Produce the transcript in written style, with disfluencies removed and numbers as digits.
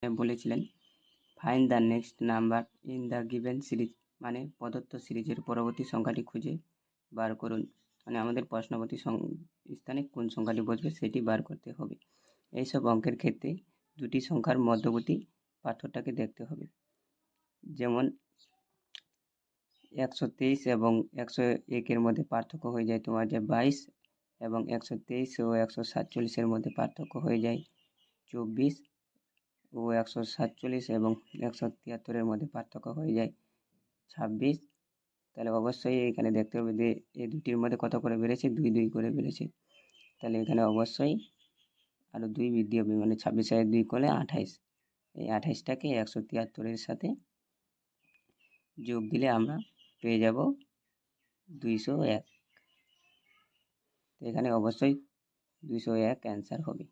বলেছিলেন find the next number in the given series, মানে প্রদত্ত সিরিজের পরবর্তী সংখ্যাটি খুঁজে বার করুন। মানে আমাদের প্রশ্নবর্তী স্থানে কোন সংখ্যাটি বসবে সেটি বার করতে হবে। এইসব অঙ্কের ক্ষেত্রে দুটি সংখ্যার মধ্যবর্তী পার্থক্যটাকে দেখতে হবে। যেমন 123 এবং 101-এর মধ্যে পার্থক্য হয়ে যায় তোমার যে 22, এবং 123 ও 147-এর মধ্যে পার্থক্য হয়ে যায় 24, ও 147 এবং 173-এর মধ্যে পার্থক্য হয়ে যায় 26। তাহলে অবশ্যই এখানে দেখতে হবে যে এই দুটির মধ্যে কত করে বেড়েছে, 2 করে বেড়েছে। তাহলে এখানে অবশ্যই আরও 2 বৃদ্ধি হবে, মানে 26 আর 2 করলে 28। এই 28টাকে 173-এর সাথে যোগ দিলে আমরা পেয়ে যাব 201। তো এখানে অবশ্যই 201 অ্যান্সার হবে।